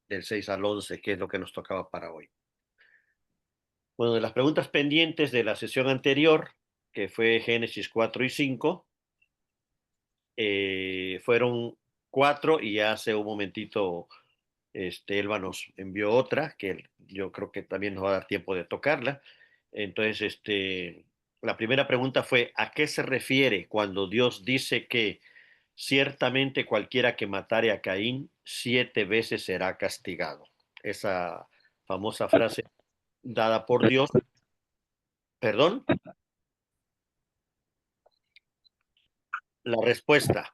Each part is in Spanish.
del 6 al 11, que es lo que nos tocaba para hoy. Bueno, de las preguntas pendientes de la sesión anterior, que fue Génesis 4 y 5, fueron 4 y ya hace un momentito Elba nos envió otra que yo creo que también nos va a dar tiempo de tocarla. Entonces, la primera pregunta fue, ¿a qué se refiere cuando Dios dice que ciertamente cualquiera que matare a Caín 7 veces será castigado? Esa famosa frase dada por Dios. ¿Perdón? La respuesta.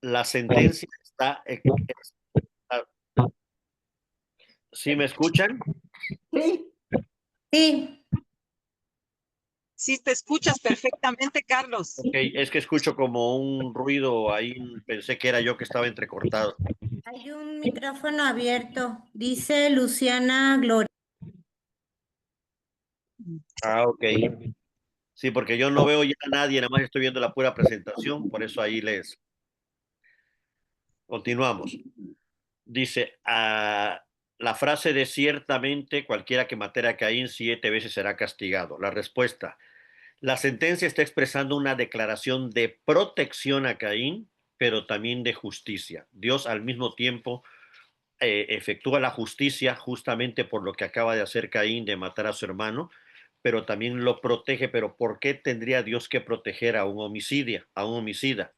La sentencia está... ¿Sí me escuchan? Sí. Sí. Sí, te escuchas perfectamente, Carlos. Ok, es que escucho como un ruido ahí, pensé que era yo que estaba entrecortado. Hay un micrófono abierto, dice Luciana Gloria. Ah, ok. Sí, porque yo no veo ya a nadie, nada más estoy viendo la pura presentación, por eso ahí les continuamos. Dice, la frase de ciertamente cualquiera que matara a Caín 7 veces será castigado. La respuesta, la sentencia está expresando una declaración de protección a Caín, pero también de justicia. Dios al mismo tiempo efectúa la justicia justamente por lo que acaba de hacer Caín de matar a su hermano, pero también lo protege. Pero ¿por qué tendría Dios que proteger a un homicida?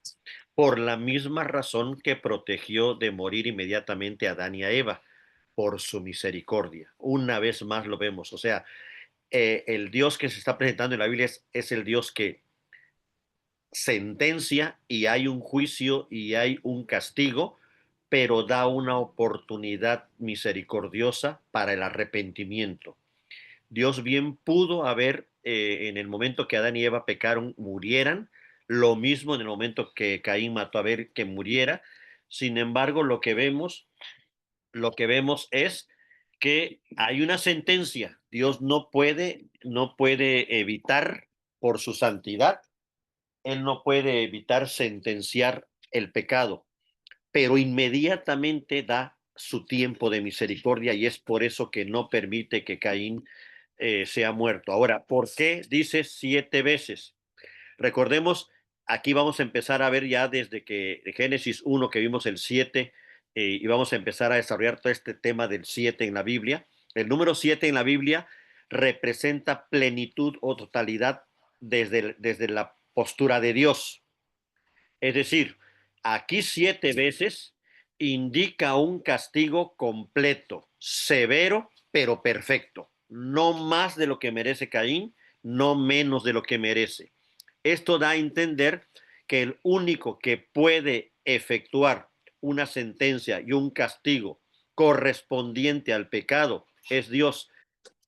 Por la misma razón que protegió de morir inmediatamente a Adán y a Eva, por su misericordia. Una vez más lo vemos. O sea, el Dios que se está presentando en la Biblia es el Dios que sentencia y hay un juicio y hay un castigo, pero da una oportunidad misericordiosa para el arrepentimiento. Dios bien pudo haber, en el momento que Adán y Eva pecaron, murieran, lo mismo en el momento que Caín mató a Abel, que muriera. Sin embargo, lo que vemos es que hay una sentencia. Dios no puede evitar por su santidad, él no puede evitar sentenciar el pecado, pero inmediatamente da su tiempo de misericordia y es por eso que no permite que Caín sea muerto. Ahora, ¿por qué dice 7 veces? Recordemos, aquí vamos a empezar a ver ya desde que de Génesis 1 que vimos el 7 y vamos a empezar a desarrollar todo este tema del 7 en la Biblia. El número 7 en la Biblia representa plenitud o totalidad desde la postura de Dios. Es decir, aquí 7 veces indica un castigo completo, severo, pero perfecto. No más de lo que merece Caín, no menos de lo que merece. Esto da a entender que el único que puede efectuar una sentencia y un castigo correspondiente al pecado es Dios.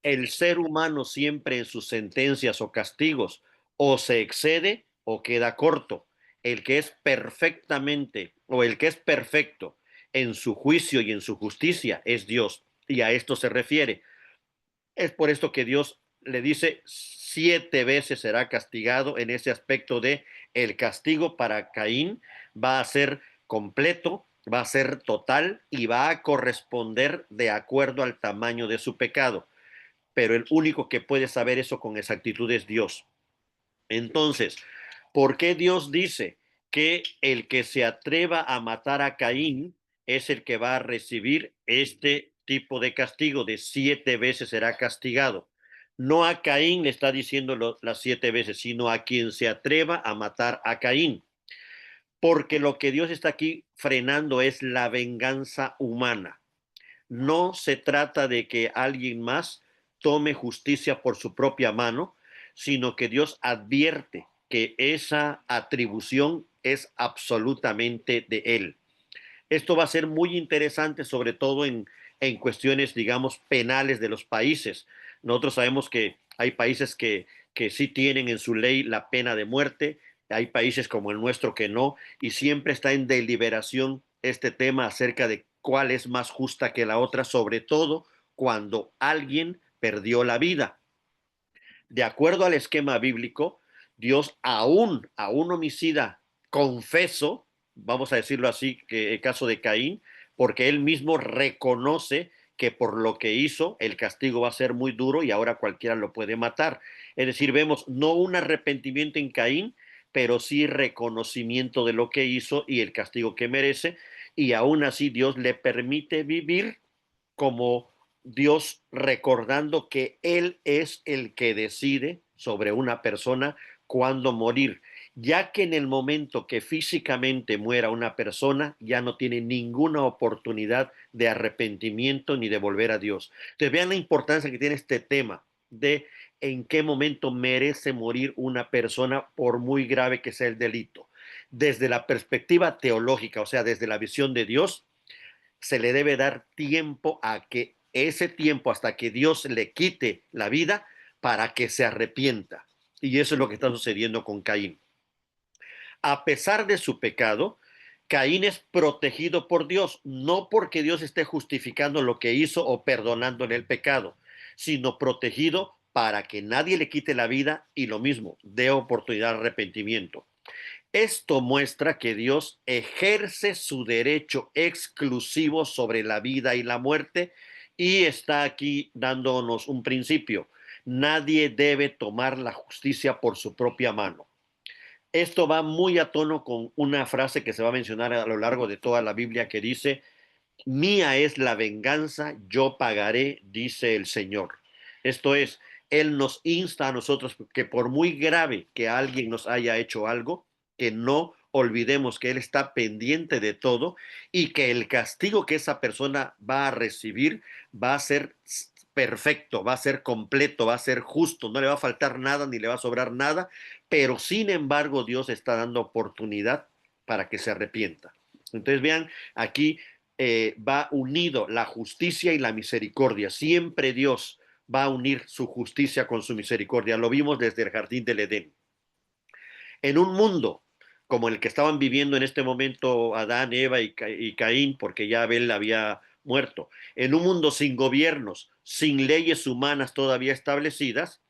El ser humano siempre en sus sentencias o castigos o se excede o queda corto. El que es perfectamente o el que es perfecto en su juicio y en su justicia es Dios. Y a esto se refiere. Es por esto que Dios le dice 7 veces será castigado en ese aspecto de el castigo para Caín va a ser completo, va a ser total y va a corresponder de acuerdo al tamaño de su pecado, pero el único que puede saber eso con exactitud es Dios. Entonces, ¿por qué Dios dice que el que se atreva a matar a Caín es el que va a recibir este tipo de castigo de 7 veces será castigado? No a Caín le está diciendo las 7 veces, sino a quien se atreva a matar a Caín. Porque lo que Dios está aquí frenando es la venganza humana. No se trata de que alguien más tome justicia por su propia mano, sino que Dios advierte que esa atribución es absolutamente de Él. Esto va a ser muy interesante, sobre todo en cuestiones, digamos, penales de los países. Nosotros sabemos que hay países que sí tienen en su ley la pena de muerte, hay países como el nuestro que no, y siempre está en deliberación este tema acerca de cuál es más justa que la otra, sobre todo cuando alguien perdió la vida. De acuerdo al esquema bíblico, Dios aún a un homicida confeso vamos a decirlo así, que el caso de Caín, porque él mismo reconoce que por lo que hizo el castigo va a ser muy duro y ahora cualquiera lo puede matar. Es decir, vemos no un arrepentimiento en Caín, pero sí reconocimiento de lo que hizo y el castigo que merece, y aún así Dios le permite vivir como Dios, recordando que Él es el que decide sobre una persona cuándo morir, ya que en el momento que físicamente muera una persona, ya no tiene ninguna oportunidad de arrepentimiento ni de volver a Dios. Entonces vean la importancia que tiene este tema de en qué momento merece morir una persona por muy grave que sea el delito. Desde la perspectiva teológica, o sea, desde la visión de Dios, se le debe dar tiempo a que ese tiempo hasta que Dios le quite la vida para que se arrepienta. Y eso es lo que está sucediendo con Caín. A pesar de su pecado, Caín es protegido por Dios, no porque Dios esté justificando lo que hizo o perdonándole el pecado, sino protegido para que nadie le quite la vida y lo mismo, dé oportunidad de arrepentimiento. Esto muestra que Dios ejerce su derecho exclusivo sobre la vida y la muerte y está aquí dándonos un principio. Nadie debe tomar la justicia por su propia mano. Esto va muy a tono con una frase que se va a mencionar a lo largo de toda la Biblia que dice, mía es la venganza, yo pagaré, dice el Señor. Esto es, Él nos insta a nosotros que por muy grave que alguien nos haya hecho algo, que no olvidemos que Él está pendiente de todo y que el castigo que esa persona va a recibir va a ser perfecto, va a ser completo, va a ser justo, no le va a faltar nada ni le va a sobrar nada, pero sin embargo Dios está dando oportunidad para que se arrepienta. Entonces vean, aquí va unido la justicia y la misericordia. Siempre Dios va a unir su justicia con su misericordia. Lo vimos desde el jardín del Edén. En un mundo como el que estaban viviendo en este momento Adán, Eva y Caín, porque ya Abel había muerto, en un mundo sin gobiernos, sin leyes humanas todavía establecidas,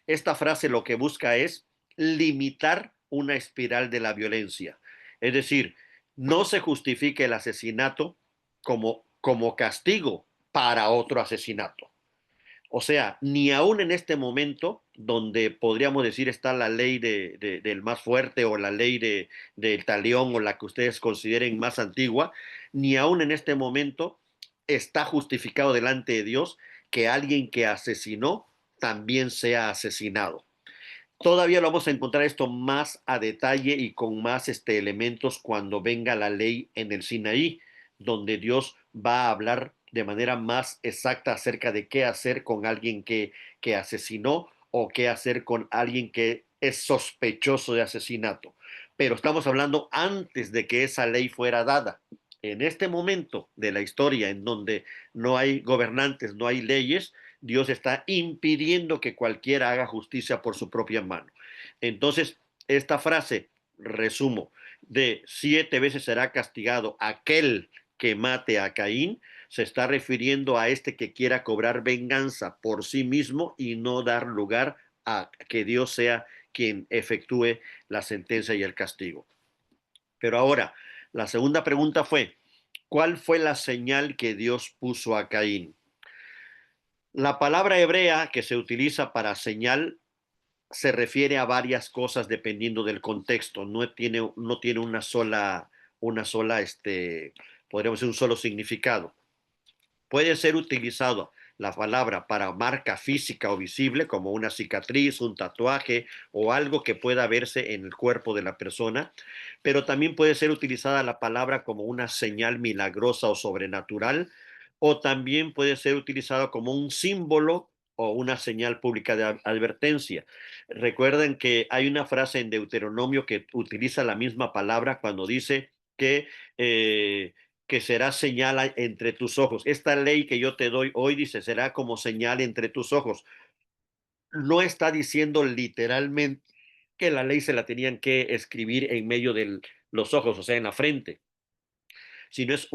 esta frase lo que busca es limitar una espiral de la violencia. Es decir, no se justifica el asesinato como castigo para otro asesinato. O sea, ni aún en este momento, donde podríamos decir está la ley del más fuerte o la ley del talión o la que ustedes consideren más antigua, ni aún en este momento está justificado delante de Dios que alguien que asesinó también sea asesinado. Todavía lo vamos a encontrar esto más a detalle y con más elementos cuando venga la ley en el Sinaí, donde Dios va a hablar de manera más exacta acerca de qué hacer con alguien que asesinó o qué hacer con alguien que es sospechoso de asesinato. Pero estamos hablando antes de que esa ley fuera dada. En este momento de la historia en donde no hay gobernantes, no hay leyes, Dios está impidiendo que cualquiera haga justicia por su propia mano. Entonces, esta frase, resumo, de 7 veces será castigado aquel que mate a Caín, se está refiriendo a este que quiera cobrar venganza por sí mismo y no dar lugar a que Dios sea quien efectúe la sentencia y el castigo. Pero ahora, la segunda pregunta fue, ¿cuál fue la señal que Dios puso a Caín? La palabra hebrea que se utiliza para señal se refiere a varias cosas dependiendo del contexto. No tiene podríamos decir un solo significado. Puede ser utilizado la palabra para marca física o visible, como una cicatriz, un tatuaje o algo que pueda verse en el cuerpo de la persona, pero también puede ser utilizada la palabra como una señal milagrosa o sobrenatural, o también puede ser utilizado como un símbolo o una señal pública de advertencia. Recuerden que hay una frase en Deuteronomio que utiliza la misma palabra cuando dice que será señal entre tus ojos. Esta ley que yo te doy hoy, dice, será como señal entre tus ojos. No está diciendo literalmente que la ley se la tenían que escribir en medio de los ojos, o sea, en la frente, sino es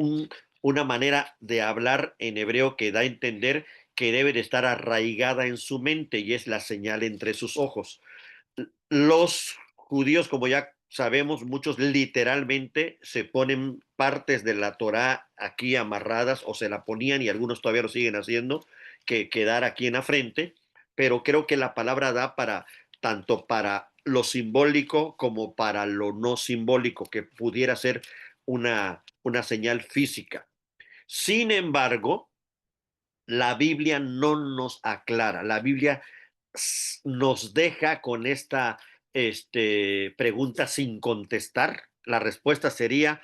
una manera de hablar en hebreo que da a entender que debe de estar arraigada en su mente y es la señal entre sus ojos. Los judíos, como ya sabemos, muchos literalmente se ponen partes de la Torá aquí amarradas o se la ponían y algunos todavía lo siguen haciendo, que quedar aquí en la frente, pero creo que la palabra da para tanto para lo simbólico como para lo no simbólico, que pudiera ser una señal física. Sin embargo, la Biblia no nos aclara, la Biblia nos deja con esta pregunta sin contestar. La respuesta sería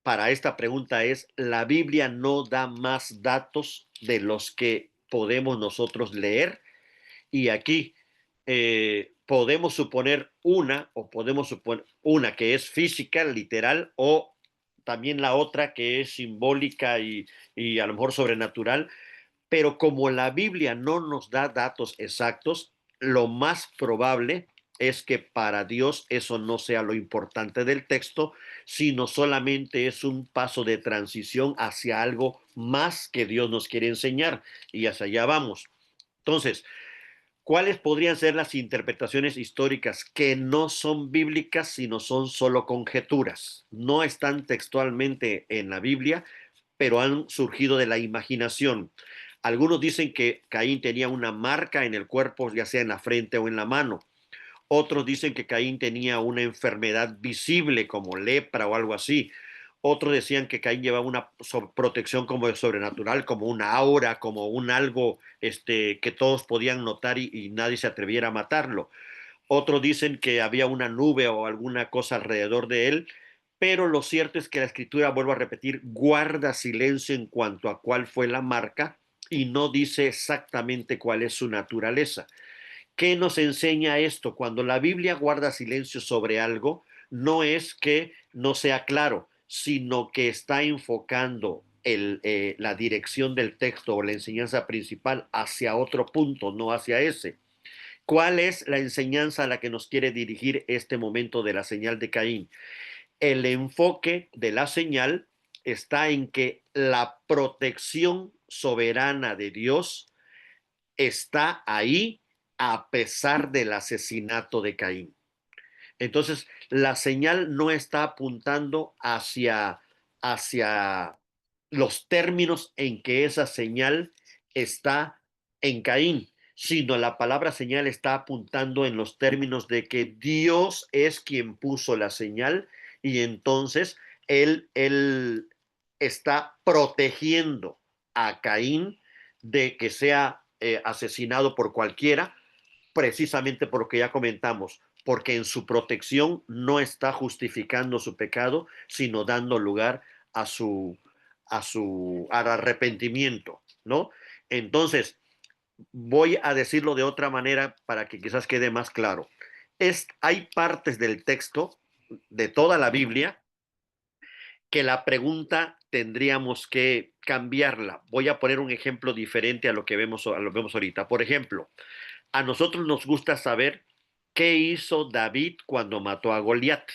para esta pregunta es, la Biblia no da más datos de los que podemos nosotros leer y aquí podemos suponer una o podemos suponer una que es física, literal, o también la otra que es simbólica y a lo mejor sobrenatural, pero como la Biblia no nos da datos exactos, lo más probable es que para Dios eso no sea lo importante del texto, sino solamente es un paso de transición hacia algo más que Dios nos quiere enseñar y hacia allá vamos. Entonces, ¿cuáles podrían ser las interpretaciones históricas que no son bíblicas, sino son solo conjeturas? No están textualmente en la Biblia, pero han surgido de la imaginación. Algunos dicen que Caín tenía una marca en el cuerpo, ya sea en la frente o en la mano. Otros dicen que Caín tenía una enfermedad visible como lepra o algo así. Otros decían que Caín llevaba una protección como de sobrenatural, como una aura, como un algo que todos podían notar y nadie se atreviera a matarlo. Otros dicen que había una nube o alguna cosa alrededor de él, pero lo cierto es que la escritura, vuelvo a repetir, guarda silencio en cuanto a cuál fue la marca y no dice exactamente cuál es su naturaleza. ¿Qué nos enseña esto? Cuando la Biblia guarda silencio sobre algo, no es que no sea claro, sino que está enfocando la dirección del texto o la enseñanza principal hacia otro punto, no hacia ese. ¿Cuál es la enseñanza a la que nos quiere dirigir este momento de la señal de Caín? El enfoque de la señal está en que la protección soberana de Dios está ahí a pesar del asesinato de Caín. Entonces, la señal no está apuntando hacia los términos en que esa señal está en Caín, sino la palabra señal está apuntando en los términos de que Dios es quien puso la señal y entonces él está protegiendo a Caín de que sea asesinado por cualquiera, precisamente por lo que ya comentamos, porque en su protección no está justificando su pecado, sino dando lugar al arrepentimiento, ¿no? Entonces, voy a decirlo de otra manera para que quizás quede más claro. Hay partes del texto de toda la Biblia que la pregunta tendríamos que cambiarla. Voy a poner un ejemplo diferente a lo que vemos ahorita. Por ejemplo, a nosotros nos gusta saber qué hizo David cuando mató a Goliat,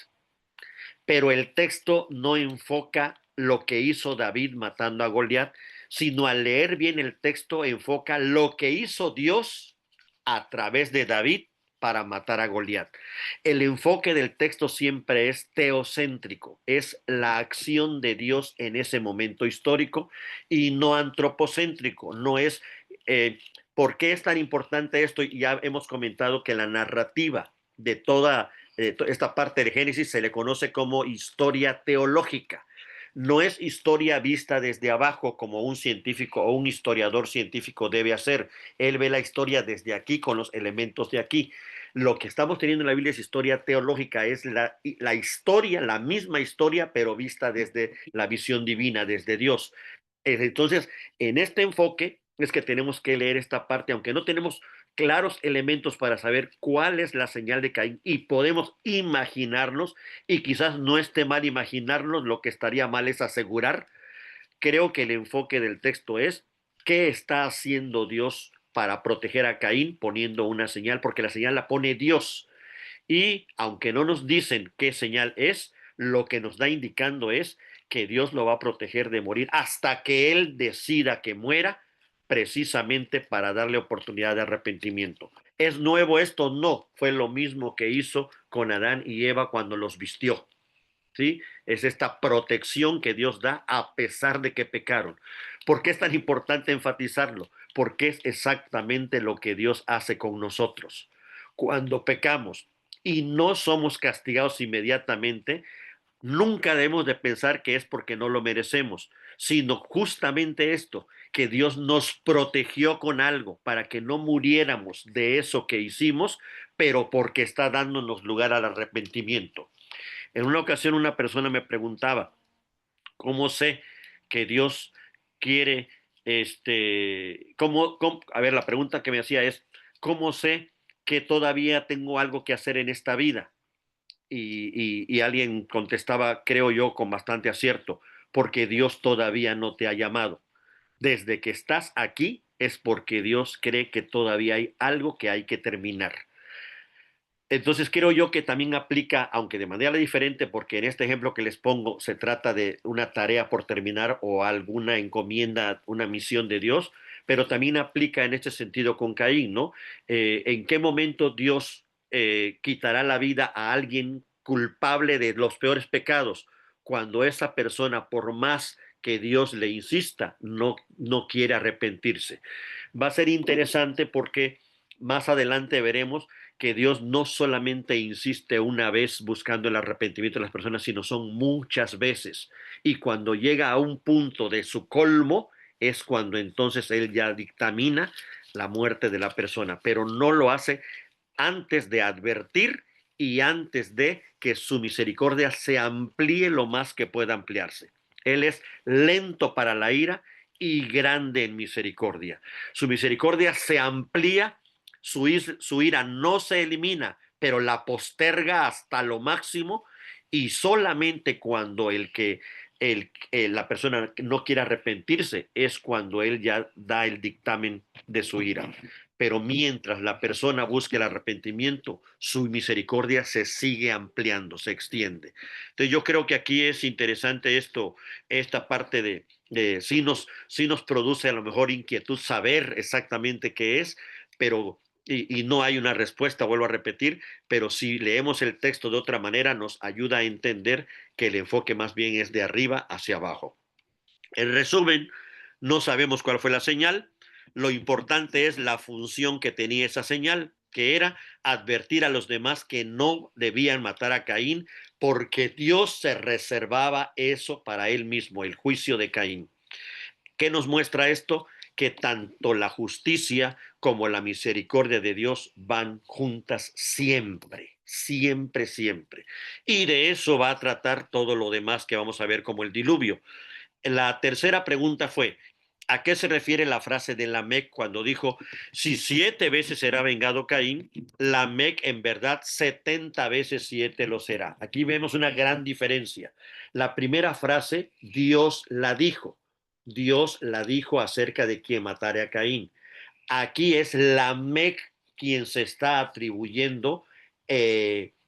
pero el texto no enfoca lo que hizo David matando a Goliat, sino al leer bien el texto enfoca lo que hizo Dios a través de David para matar a Goliat. El enfoque del texto siempre es teocéntrico, es la acción de Dios en ese momento histórico y no antropocéntrico, no es ¿por qué es tan importante esto? Y ya hemos comentado que la narrativa de toda esta parte de Génesis se le conoce como historia teológica. No es historia vista desde abajo como un científico o un historiador científico debe hacer. Él ve la historia desde aquí con los elementos de aquí. Lo que estamos teniendo en la Biblia es historia teológica, es la historia, la misma historia, pero vista desde la visión divina, desde Dios. Entonces, en este enfoque es que tenemos que leer esta parte, aunque no tenemos claros elementos para saber cuál es la señal de Caín y podemos imaginarnos, y quizás no esté mal imaginarnos, lo que estaría mal es asegurar. Creo que el enfoque del texto es qué está haciendo Dios para proteger a Caín poniendo una señal, porque la señal la pone Dios. Y aunque no nos dicen qué señal es, lo que nos da indicando es que Dios lo va a proteger de morir hasta que Él decida que muera, precisamente para darle oportunidad de arrepentimiento. ¿Es nuevo esto? No, fue lo mismo que hizo con Adán y Eva cuando los vistió. ¿Sí? Es esta protección que Dios da a pesar de que pecaron. ¿Por qué es tan importante enfatizarlo? Porque es exactamente lo que Dios hace con nosotros. Cuando pecamos y no somos castigados inmediatamente, nunca debemos de pensar que es porque no lo merecemos, sino justamente esto, que Dios nos protegió con algo para que no muriéramos de eso que hicimos, pero porque está dándonos lugar al arrepentimiento. En una ocasión una persona me preguntaba, ¿cómo sé que Dios quiere, a ver, la pregunta que me hacía es, ¿cómo sé que todavía tengo algo que hacer en esta vida? Y alguien contestaba, creo yo, con bastante acierto, porque Dios todavía no te ha llamado. Desde que estás aquí es porque Dios cree que todavía hay algo que hay que terminar. Entonces creo yo que también aplica, aunque de manera diferente, porque en este ejemplo que les pongo se trata de una tarea por terminar o alguna encomienda, una misión de Dios, pero también aplica en este sentido con Caín, ¿no? ¿En qué momento Dios quitará la vida a alguien culpable de los peores pecados? Cuando esa persona, por más que Dios le insista, no quiere arrepentirse. Va a ser interesante porque más adelante veremos que Dios no solamente insiste una vez buscando el arrepentimiento de las personas, sino son muchas veces. Y cuando llega a un punto de su colmo, es cuando entonces Él ya dictamina la muerte de la persona, pero no lo hace antes de advertir y antes de que su misericordia se amplíe lo más que pueda ampliarse. Él es lento para la ira y grande en misericordia. Su misericordia se amplía, su ira no se elimina, pero la posterga hasta lo máximo, y solamente cuando la persona no quiere arrepentirse es cuando él ya da el dictamen de su ira. Pero mientras la persona busque el arrepentimiento, su misericordia se sigue ampliando, se extiende. Entonces yo creo que aquí es interesante esta parte de sí nos produce a lo mejor inquietud saber exactamente qué es, pero y no hay una respuesta, vuelvo a repetir, pero si leemos el texto de otra manera nos ayuda a entender que el enfoque más bien es de arriba hacia abajo. En resumen, no sabemos cuál fue la señal. Lo importante es la función que tenía esa señal, que era advertir a los demás que no debían matar a Caín, porque Dios se reservaba eso para él mismo, el juicio de Caín. ¿Qué nos muestra esto? Que tanto la justicia como la misericordia de Dios van juntas siempre, siempre, siempre. Y de eso va a tratar todo lo demás que vamos a ver como el diluvio. La tercera pregunta fue, ¿a qué se refiere la frase de Lamec cuando dijo, si 7 veces será vengado Caín, Lamec en verdad 70 veces 7 lo será? Aquí vemos una gran diferencia. La primera frase, Dios la dijo acerca de quien matara a Caín. Aquí es Lamec quien se está atribuyendo,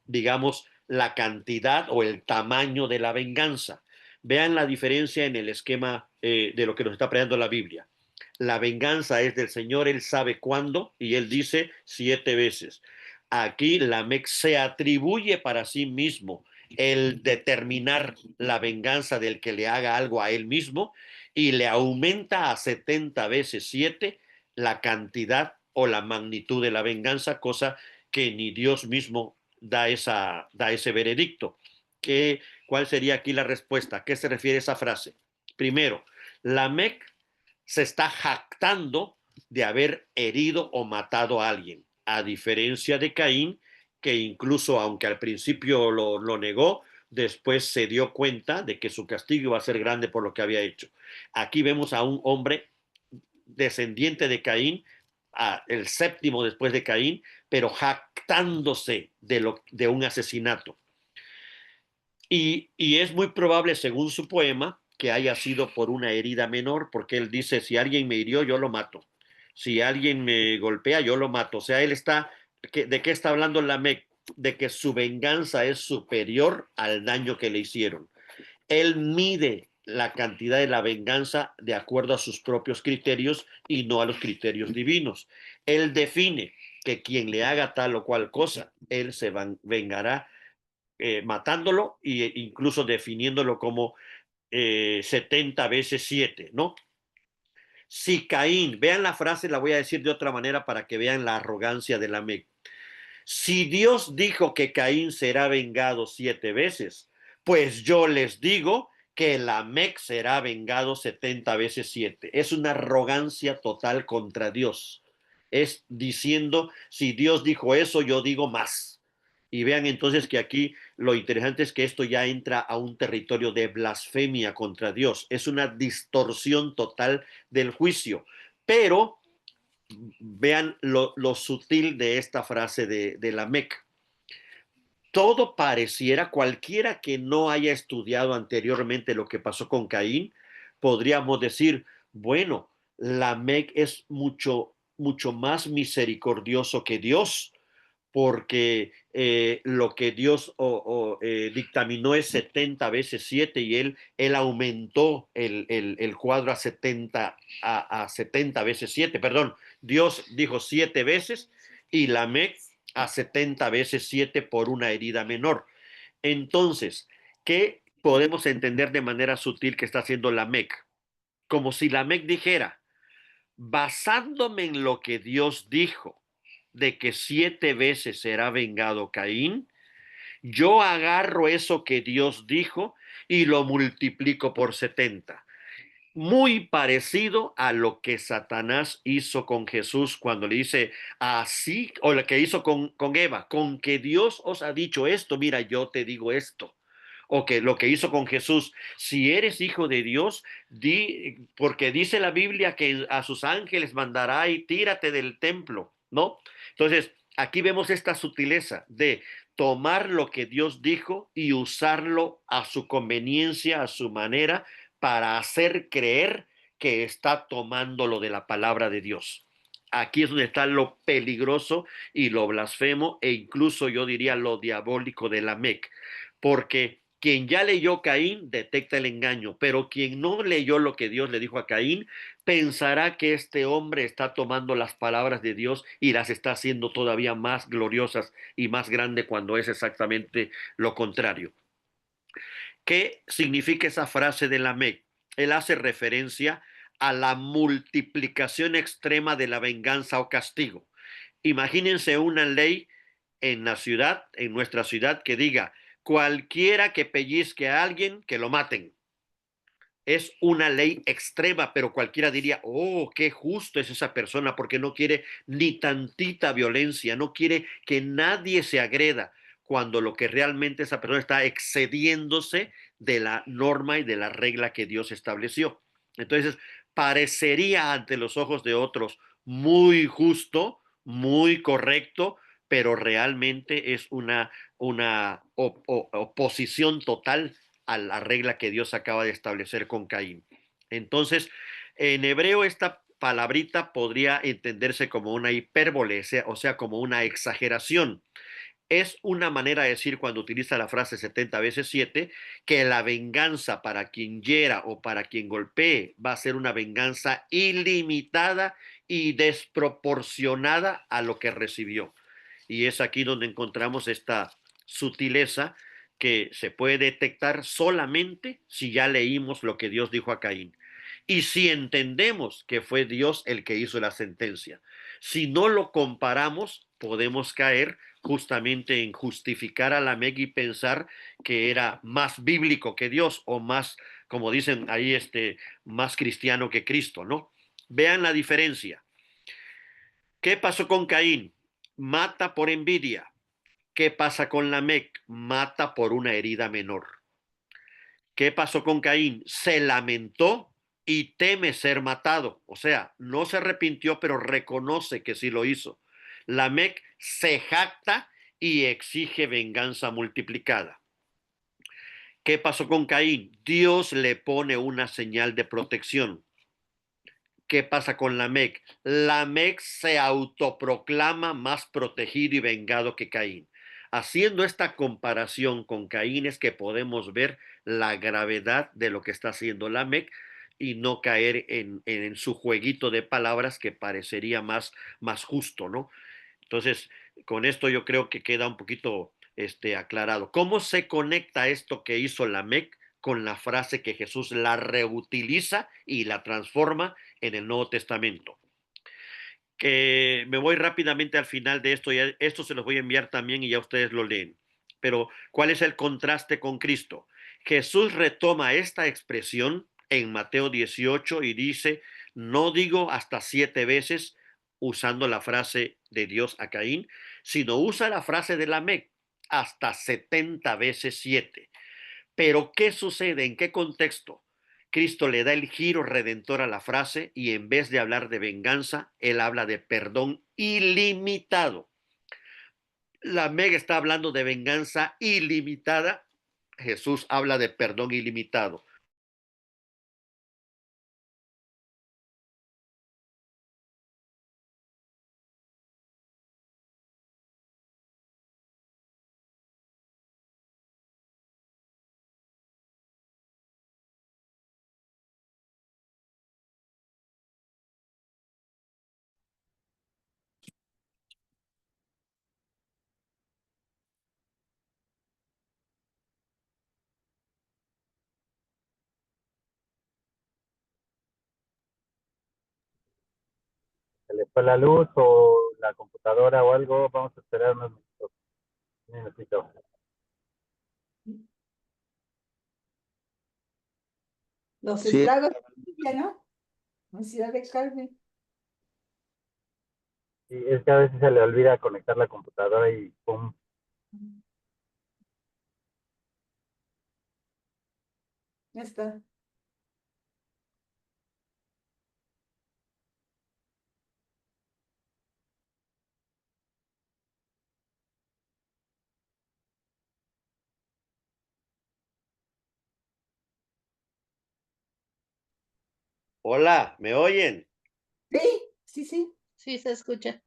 digamos, la cantidad o el tamaño de la venganza. Vean la diferencia en el esquema de lo que nos está predando la Biblia. La venganza es del Señor, Él sabe cuándo, y Él dice 7 veces. Aquí Lamec se atribuye para sí mismo el determinar la venganza del que le haga algo a él mismo, y le aumenta a 70 veces 7 la cantidad o la magnitud de la venganza, cosa que ni Dios mismo da ese veredicto. ¿Cuál sería aquí la respuesta? ¿A qué se refiere esa frase? Primero, Lamec se está jactando de haber herido o matado a alguien, a diferencia de Caín, que incluso aunque al principio lo negó, después se dio cuenta de que su castigo iba a ser grande por lo que había hecho. Aquí vemos a un hombre descendiente de Caín, el séptimo después de Caín, pero jactándose de un asesinato. Y es muy probable, según su poema, que haya sido por una herida menor, porque él dice, si alguien me hirió, yo lo mato. Si alguien me golpea, yo lo mato. O sea, él está, ¿de qué está hablando Lamec? De que su venganza es superior al daño que le hicieron. Él mide la cantidad de la venganza de acuerdo a sus propios criterios y no a los criterios divinos. Él define que quien le haga tal o cual cosa, él se vengará matándolo e incluso definiéndolo como 70 veces 7, ¿no? Si Caín, vean la frase, la voy a decir de otra manera para que vean la arrogancia de Lamec. Si Dios dijo que Caín será vengado 7 veces, pues yo les digo que Lamec será vengado 70 veces 7. Es una arrogancia total contra Dios. Es diciendo, si Dios dijo eso, yo digo más. Y vean entonces que aquí lo interesante es que esto ya entra a un territorio de blasfemia contra Dios. Es una distorsión total del juicio. Pero vean lo sutil de esta frase de Lamec. Todo pareciera, cualquiera que no haya estudiado anteriormente lo que pasó con Caín, podríamos decir, bueno, Lamec es mucho más misericordioso que Dios, porque lo que Dios dictaminó es 70 veces 7 y él aumentó el cuadro a 70 veces 7, perdón, Dios dijo 7 veces y Lamec a 70 veces 7 por una herida menor. Entonces, ¿qué podemos entender de manera sutil que está haciendo Lamec? Como si Lamec dijera, basándome en lo que Dios dijo, de que 7 veces será vengado Caín, yo agarro eso que Dios dijo y lo multiplico por 70. Muy parecido a lo que Satanás hizo con Jesús cuando le dice así, o lo que hizo con Eva, con que Dios os ha dicho esto, mira, yo te digo esto. O que lo que hizo con Jesús, si eres hijo de Dios, porque dice la Biblia que a sus ángeles mandará y tírate del templo, ¿no? Entonces, aquí vemos esta sutileza de tomar lo que Dios dijo y usarlo a su conveniencia, a su manera, para hacer creer que está tomando lo de la palabra de Dios. Aquí es donde está lo peligroso y lo blasfemo e incluso yo diría lo diabólico de Lamec, porque quien ya leyó Caín detecta el engaño, pero quien no leyó lo que Dios le dijo a Caín pensará que este hombre está tomando las palabras de Dios y las está haciendo todavía más gloriosas y más grandes cuando es exactamente lo contrario. ¿Qué significa esa frase de Lamec? Él hace referencia a la multiplicación extrema de la venganza o castigo. Imagínense una ley en la ciudad, en nuestra ciudad, que diga, cualquiera que pellizque a alguien, que lo maten. Es una ley extrema, pero cualquiera diría, oh, qué justo es esa persona porque no quiere ni tantita violencia, no quiere que nadie se agreda, cuando lo que realmente esa persona está excediéndose de la norma y de la regla que Dios estableció. Entonces, parecería ante los ojos de otros muy justo, muy correcto, pero realmente es una oposición total a la regla que Dios acaba de establecer con Caín. Entonces, en hebreo esta palabrita podría entenderse como una hipérbole, o sea, como una exageración. Es una manera de decir cuando utiliza la frase 70 veces 7 que la venganza para quien hiera o para quien golpee va a ser una venganza ilimitada y desproporcionada a lo que recibió. Y es aquí donde encontramos esta sutileza que se puede detectar solamente si ya leímos lo que Dios dijo a Caín. Y si entendemos que fue Dios el que hizo la sentencia. Si no lo comparamos, podemos caer justamente en justificar a Lamec y pensar que era más bíblico que Dios o más, como dicen ahí, más cristiano que Cristo, ¿no? Vean la diferencia. ¿Qué pasó con Caín? Mata por envidia. ¿Qué pasa con Lamec? Mata por una herida menor. ¿Qué pasó con Caín? Se lamentó y teme ser matado. O sea, no se arrepintió, pero reconoce que sí lo hizo. Lamec se jacta y exige venganza multiplicada. ¿Qué pasó con Caín? Dios le pone una señal de protección. ¿Qué pasa con Lamec? Lamec se autoproclama más protegido y vengado que Caín. Haciendo esta comparación con Caín es que podemos ver la gravedad de lo que está haciendo Lamec y no caer en su jueguito de palabras que parecería más justo, ¿no? Entonces, con esto yo creo que queda un poquito aclarado. ¿Cómo se conecta esto que hizo Lamec con la frase que Jesús la reutiliza y la transforma en el Nuevo Testamento? Que me voy rápidamente al final de esto, y esto se los voy a enviar también y ya ustedes lo leen. Pero, ¿cuál es el contraste con Cristo? Jesús retoma esta expresión en Mateo 18 y dice, no digo hasta 7 veces, usando la frase de Dios a Caín, sino usa la frase de Lamec, hasta 70 veces 7. Pero, ¿qué sucede? ¿En qué contexto? Cristo le da el giro redentor a la frase y en vez de hablar de venganza, él habla de perdón ilimitado. La Mega está hablando de venganza ilimitada. Jesús habla de perdón ilimitado. Se le fue la luz o la computadora o algo, vamos a esperar unos minutos. Un minutito. Los Sí. estragos, ¿no? En Ciudad de Carmen. Y es que a veces se le olvida conectar la computadora y pum. Ya está. Hola, ¿me oyen? Sí. Sí, se escucha.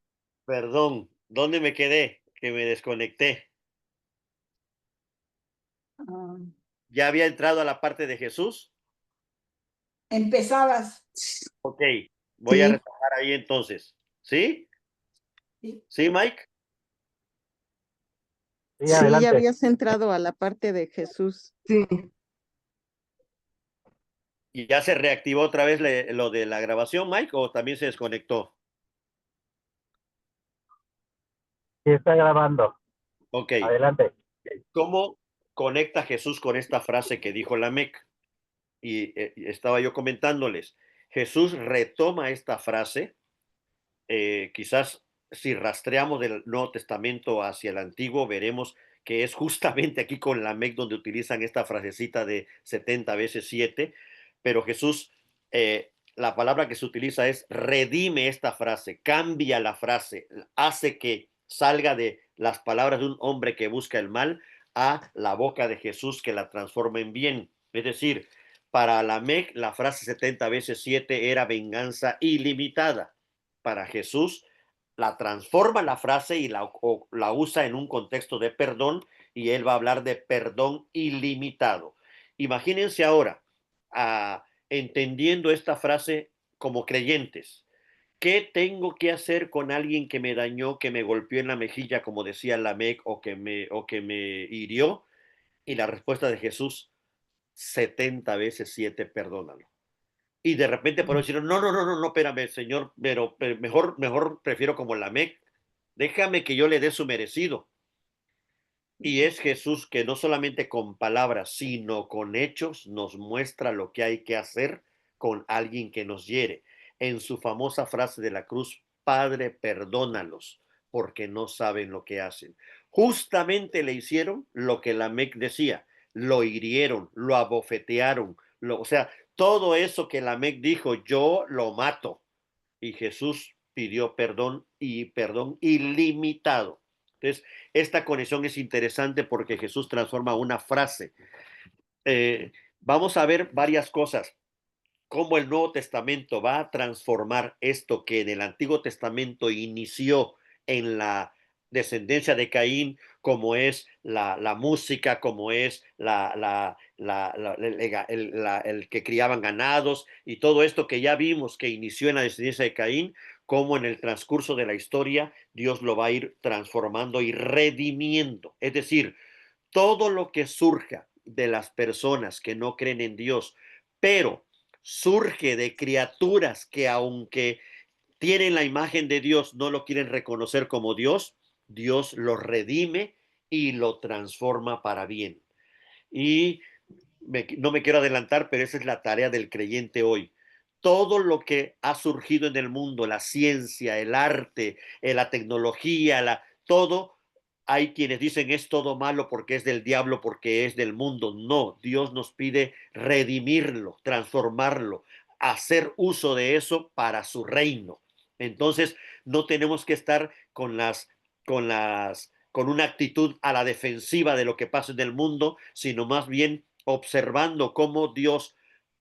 Perdón, ¿dónde me quedé? Que me desconecté. Ah, ¿Ya había entrado a la parte de Jesús? empezabas. Ok, voy a Sí. retomar ahí entonces. ¿Sí? Sí. ¿Sí, Mike? Sí, Sí, adelante. ya habías entrado a la parte de Jesús. Sí. ¿Y ya se reactivó otra vez lo de la grabación, Mike, o también se desconectó? Sí, está grabando. Ok. Adelante. ¿Cómo conecta Jesús con esta frase que dijo Lamec? Y estaba yo comentándoles. Jesús retoma esta frase, quizás si rastreamos del Nuevo Testamento hacia el Antiguo, veremos que es justamente aquí con Lamec donde utilizan esta frasecita de 70 veces 7, pero Jesús, la palabra que se utiliza es redime esta frase, cambia la frase, hace que salga de las palabras de un hombre que busca el mal a la boca de Jesús que la transforma en bien. Es decir, para Lamec la frase 70 veces 7 era venganza ilimitada. Para Jesús la transforma la frase y la usa en un contexto de perdón y él va a hablar de perdón ilimitado. Imagínense ahora, entendiendo esta frase como creyentes, ¿qué tengo que hacer con alguien que me dañó, que me golpeó en la mejilla, como decía Lamec, o que me hirió? Y la respuesta de Jesús, 70 veces 7, perdónalo. Y de repente por decir, no, espérame, Señor, pero mejor prefiero como Lamec, déjame que yo le dé su merecido. Y es Jesús que no solamente con palabras, sino con hechos nos muestra lo que hay que hacer con alguien que nos hiere. En su famosa frase de la cruz, Padre, perdónalos, porque no saben lo que hacen. Justamente le hicieron lo que Lamec decía, lo hirieron, lo abofetearon, o sea, todo eso que Lamec dijo, yo lo mato. Y Jesús pidió perdón y perdón ilimitado. Entonces, esta conexión es interesante porque Jesús transforma una frase. Vamos a ver varias cosas. Cómo el Nuevo Testamento va a transformar esto que en el Antiguo Testamento inició en la descendencia de Caín, como es la música, como es el que criaban ganados y todo esto que ya vimos que inició en la descendencia de Caín, cómo en el transcurso de la historia Dios lo va a ir transformando y redimiendo. Es decir, todo lo que surja de las personas que no creen en Dios, pero surge de criaturas que aunque tienen la imagen de Dios, no lo quieren reconocer como Dios, Dios lo redime y lo transforma para bien. Y no me quiero adelantar, pero esa es la tarea del creyente hoy. Todo lo que ha surgido en el mundo, la ciencia, el arte, la tecnología, todo, hay quienes dicen es todo malo porque es del diablo, porque es del mundo. No, Dios nos pide redimirlo, transformarlo, hacer uso de eso para su reino. Entonces, no tenemos que estar con una actitud a la defensiva de lo que pasa en el mundo, sino más bien observando cómo Dios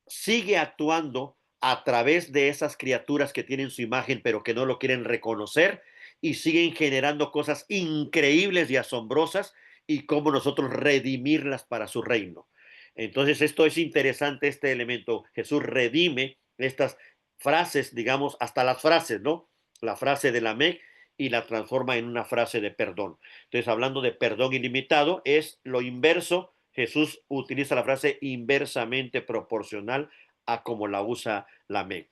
sigue actuando a través de esas criaturas que tienen su imagen pero que no lo quieren reconocer y siguen generando cosas increíbles y asombrosas y cómo nosotros redimirlas para su reino. Entonces esto es interesante, este elemento. Jesús redime estas frases, digamos, hasta las frases, ¿no? La frase de Lamec y la transforma en una frase de perdón. Entonces, hablando de perdón ilimitado, es lo inverso. Jesús utiliza la frase inversamente proporcional a como la usa Lamec.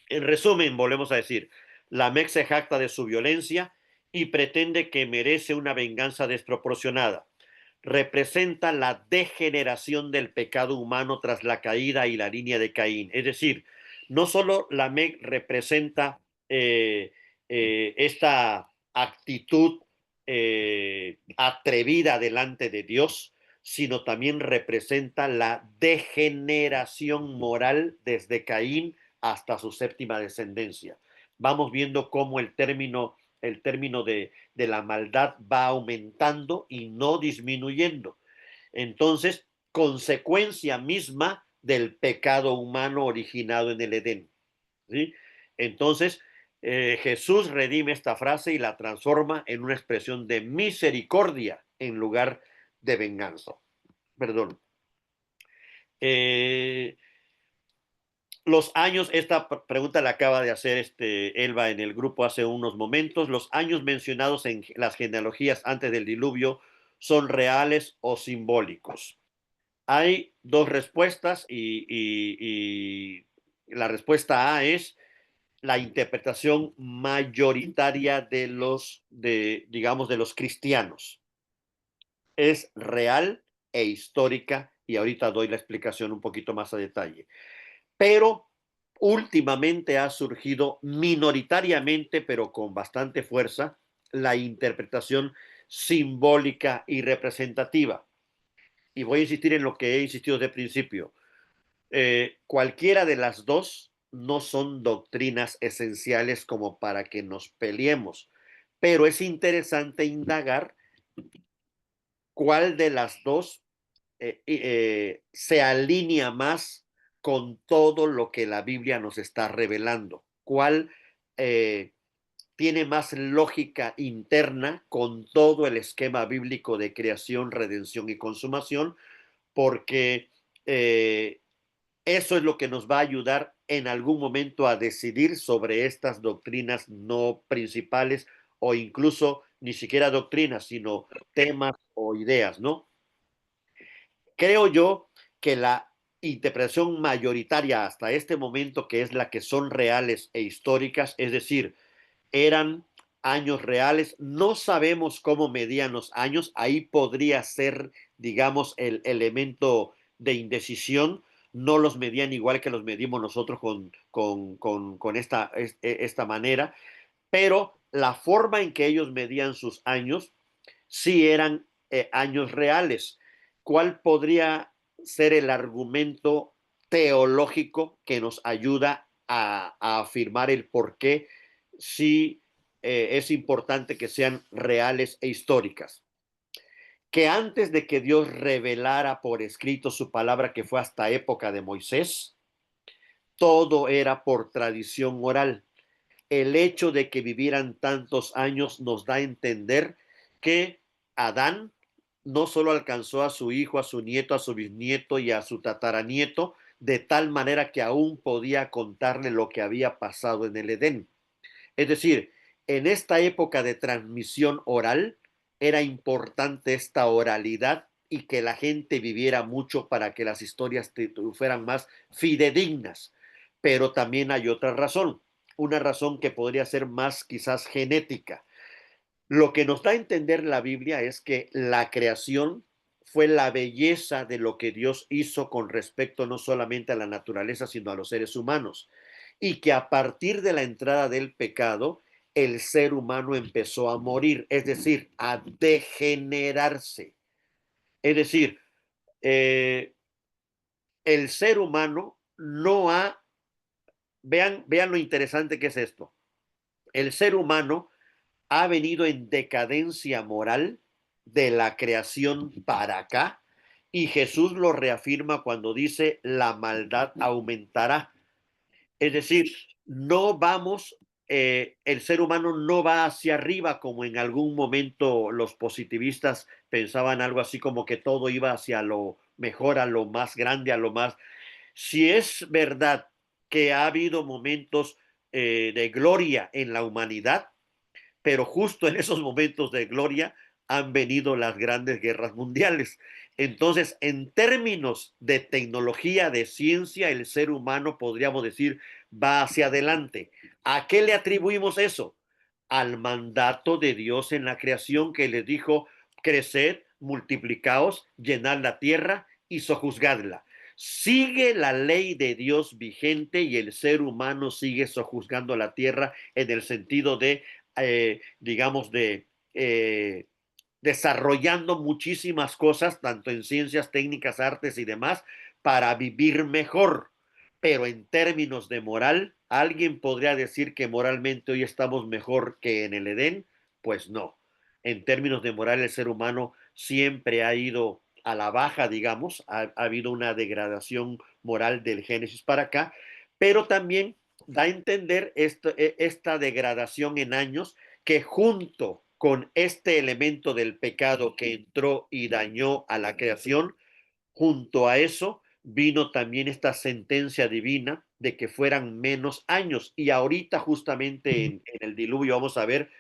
En resumen, volvemos a decir, Lamec se jacta de su violencia y pretende que merece una venganza desproporcionada. Representa la degeneración del pecado humano tras la caída y la línea de Caín. Es decir, no solo Lamec representa esta actitud atrevida delante de Dios, sino también representa la degeneración moral desde Caín hasta su séptima descendencia. Vamos viendo cómo el término de la maldad va aumentando y no disminuyendo. Entonces, consecuencia misma del pecado humano originado en el Edén. ¿Sí? Entonces, Jesús redime esta frase y la transforma en una expresión de misericordia en lugar de venganza. Perdón. Los años, esta pregunta la acaba de hacer Elba en el grupo hace unos momentos. ¿Los años mencionados en las genealogías antes del diluvio son reales o simbólicos? Hay dos respuestas y la respuesta A es la interpretación mayoritaria digamos, de los cristianos. Es real e histórica y ahorita doy la explicación un poquito más a detalle. Pero últimamente ha surgido minoritariamente, pero con bastante fuerza, la interpretación simbólica y representativa. Y voy a insistir en lo que he insistido desde el principio. Cualquiera de las dos no son doctrinas esenciales como para que nos peleemos, pero es interesante indagar cuál de las dos se alinea más con todo lo que la Biblia nos está revelando, cuál tiene más lógica interna con todo el esquema bíblico de creación, redención y consumación, porque eso es lo que nos va a ayudar en algún momento a decidir sobre estas doctrinas no principales o incluso ni siquiera doctrinas, sino temas o ideas, ¿no? Creo yo que la interpretación mayoritaria hasta este momento, que es la que son reales e históricas, es decir, eran años reales, no sabemos cómo medían los años, ahí podría ser, digamos, el elemento de indecisión, no los medían igual que los medimos nosotros con esta manera, pero la forma en que ellos medían sus años sí eran años reales. ¿Cuál podría ser el argumento teológico que nos ayuda a afirmar el por qué sí es importante que sean reales e históricas? Que antes de que Dios revelara por escrito su palabra, que fue hasta época de Moisés, todo era por tradición oral. El hecho de que vivieran tantos años nos da a entender que Adán no solo alcanzó a su hijo, a su nieto, a su bisnieto y a su tataranieto, de tal manera que aún podía contarle lo que había pasado en el Edén. Es decir, en esta época de transmisión oral, era importante esta oralidad y que la gente viviera mucho para que las historias fueran más fidedignas. Pero también hay otra razón, una razón que podría ser más quizás genética. Lo que nos da a entender la Biblia es que la creación fue la belleza de lo que Dios hizo con respecto no solamente a la naturaleza, sino a los seres humanos. Y que a partir de la entrada del pecado, el ser humano empezó a morir, es decir, a degenerarse. Es decir, eh, el ser humano no ha, vean lo interesante que es esto, el ser humano ha venido en decadencia moral de la creación para acá, y Jesús lo reafirma cuando dice la maldad aumentará. Es decir, no vamos, el ser humano no va hacia arriba como en algún momento los positivistas pensaban algo así como que todo iba hacia lo mejor, a lo más grande, a lo más... Si es verdad que ha habido momentos de gloria en la humanidad, pero justo en esos momentos de gloria han venido las grandes guerras mundiales. Entonces, en términos de tecnología, de ciencia, el ser humano, podríamos decir, va hacia adelante. ¿A qué le atribuimos eso? Al mandato de Dios en la creación, que les dijo: creced, multiplicaos, llenad la tierra y sojuzgadla. Sigue la ley de Dios vigente y el ser humano sigue sojuzgando la tierra en el sentido de digamos, desarrollando muchísimas cosas, tanto en ciencias, técnicas, artes y demás, para vivir mejor. Pero en términos de moral, ¿alguien podría decir que moralmente hoy estamos mejor que en el Edén? Pues no. En términos de moral, el ser humano siempre ha ido a la baja, digamos, ha habido una degradación moral del Génesis para acá, pero también da a entender esta degradación en años, que junto con este elemento del pecado que entró y dañó a la creación, junto a eso vino también esta sentencia divina de que fueran menos años. Y ahorita justamente en el diluvio vamos a ver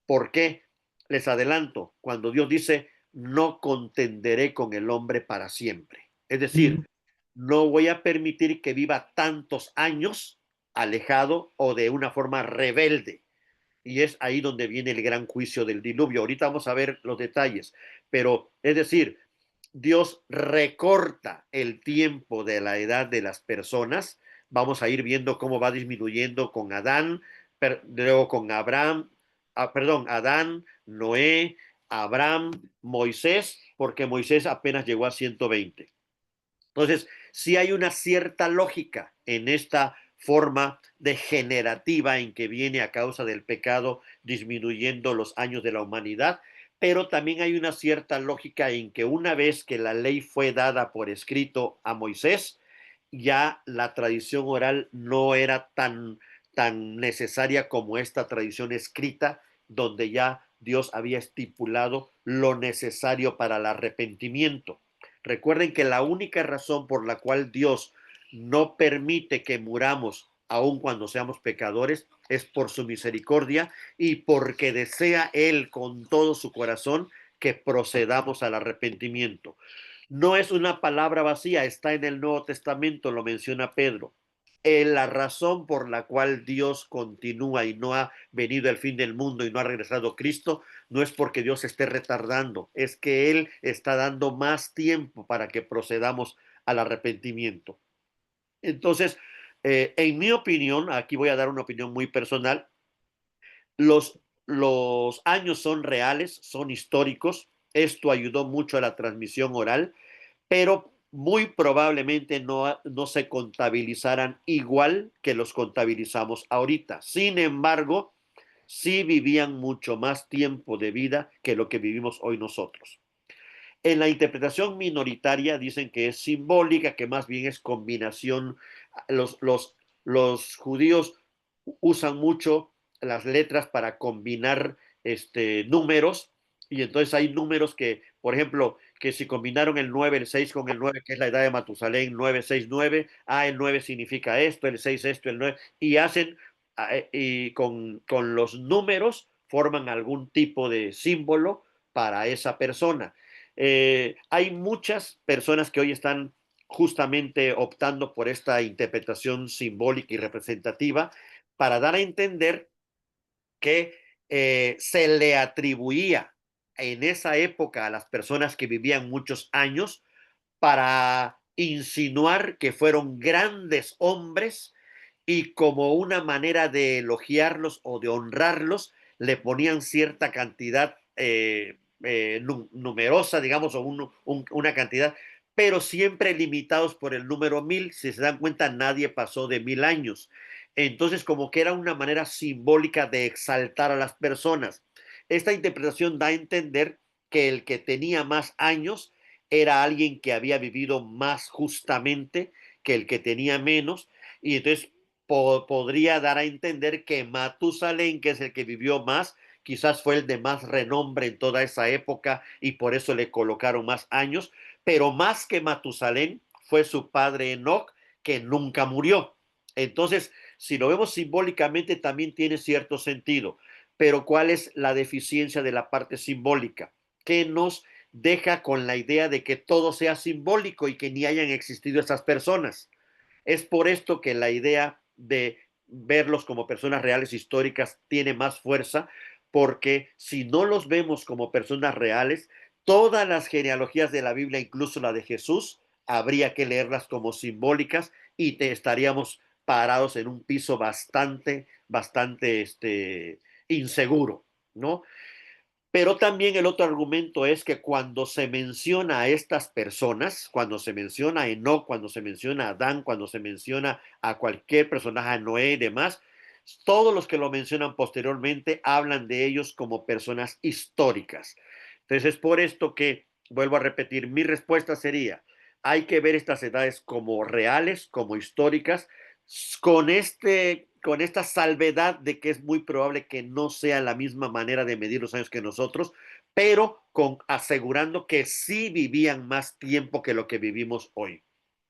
por qué. Les adelanto, cuando Dios dice: no contenderé con el hombre para siempre. Es decir, no voy a permitir que viva tantos años alejado o de una forma rebelde. Y es ahí donde viene el gran juicio del diluvio. Ahorita vamos a ver los detalles, pero es decir, Dios recorta el tiempo de la edad de las personas. Vamos a ir viendo cómo va disminuyendo con Adán, luego con Abraham, perdón, Adán, Noé, Abraham, Moisés, porque Moisés apenas llegó a 120. Entonces, sí hay una cierta lógica en esta forma degenerativa en que viene a causa del pecado disminuyendo los años de la humanidad, pero también hay una cierta lógica en que una vez que la ley fue dada por escrito a Moisés, ya la tradición oral no era tan necesaria como esta tradición escrita, donde ya Dios había estipulado lo necesario para el arrepentimiento. Recuerden que la única razón por la cual Dios no permite que muramos aun cuando seamos pecadores es por su misericordia y porque desea Él con todo su corazón que procedamos al arrepentimiento. No es una palabra vacía, está en el Nuevo Testamento, lo menciona Pedro. La razón por la cual Dios continúa y no ha venido el fin del mundo y no ha regresado Cristo, no es porque Dios esté retardando, es que Él está dando más tiempo para que procedamos al arrepentimiento. Entonces, en mi opinión, aquí voy a dar una opinión muy personal, los años son reales, son históricos, esto ayudó mucho a la transmisión oral, pero muy probablemente no se contabilizaran igual que los contabilizamos ahorita. Sin embargo, sí vivían mucho más tiempo de vida que lo que vivimos hoy nosotros. En la interpretación minoritaria dicen que es simbólica, que más bien es combinación. Los judíos usan mucho las letras para combinar números, y entonces hay números que, por ejemplo, que si combinaron el 9, el 6 con el 9, que es la edad de Matusalén, 9, 6, 9, el 9 significa esto, el 6 esto, el 9, y hacen y con los números forman algún tipo de símbolo para esa persona. Hay muchas personas que hoy están justamente optando por esta interpretación simbólica y representativa para dar a entender que se le atribuía en esa época a las personas que vivían muchos años para insinuar que fueron grandes hombres y como una manera de elogiarlos o de honrarlos, le ponían cierta cantidad numerosa, digamos, o una cantidad, pero siempre limitados por el número 1000. Si se dan cuenta, nadie pasó de 1000 años. Entonces, como que era una manera simbólica de exaltar a las personas. Esta interpretación da a entender que el que tenía más años era alguien que había vivido más justamente que el que tenía menos, y entonces podría dar a entender que Matusalén, que es el que vivió más, quizás fue el de más renombre en toda esa época y por eso le colocaron más años, pero más que Matusalén fue su padre Enoc, que nunca murió. Entonces, si lo vemos simbólicamente, también tiene cierto sentido. Pero ¿cuál es la deficiencia de la parte simbólica? Que nos deja con la idea de que todo sea simbólico y que ni hayan existido esas personas. Es por esto que la idea de verlos como personas reales históricas tiene más fuerza, porque si no los vemos como personas reales, todas las genealogías de la Biblia, incluso la de Jesús, habría que leerlas como simbólicas y estaríamos parados en un piso bastante inseguro, ¿no? Pero también el otro argumento es que cuando se menciona a estas personas, cuando se menciona a Enoc, cuando se menciona a Adán, cuando se menciona a cualquier personaje, a Noé y demás, todos los que lo mencionan posteriormente hablan de ellos como personas históricas. Entonces es por esto que, vuelvo a repetir, mi respuesta sería, hay que ver estas edades como reales, como históricas, con esta salvedad de que es muy probable que no sea la misma manera de medir los años que nosotros, pero asegurando que sí vivían más tiempo que lo que vivimos hoy.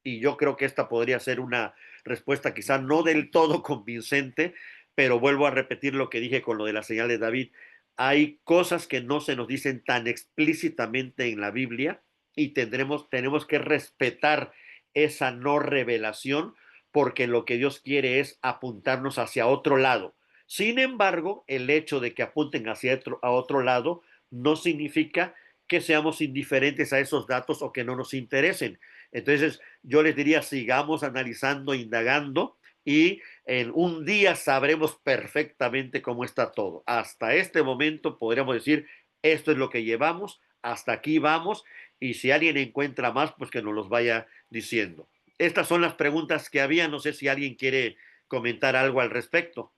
Y yo creo que esta podría ser una respuesta quizá no del todo convincente, pero vuelvo a repetir lo que dije con lo de la señal de David. Hay cosas que no se nos dicen tan explícitamente en la Biblia y tenemos que respetar esa no revelación, porque lo que Dios quiere es apuntarnos hacia otro lado. Sin embargo, el hecho de que apunten hacia otro lado no significa que seamos indiferentes a esos datos o que no nos interesen. Entonces, yo les diría, sigamos analizando, indagando, y en un día sabremos perfectamente cómo está todo. Hasta este momento podríamos decir, esto es lo que llevamos, hasta aquí vamos, y si alguien encuentra más, pues que nos los vaya diciendo. Estas son las preguntas que había. No sé si alguien quiere comentar algo al respecto.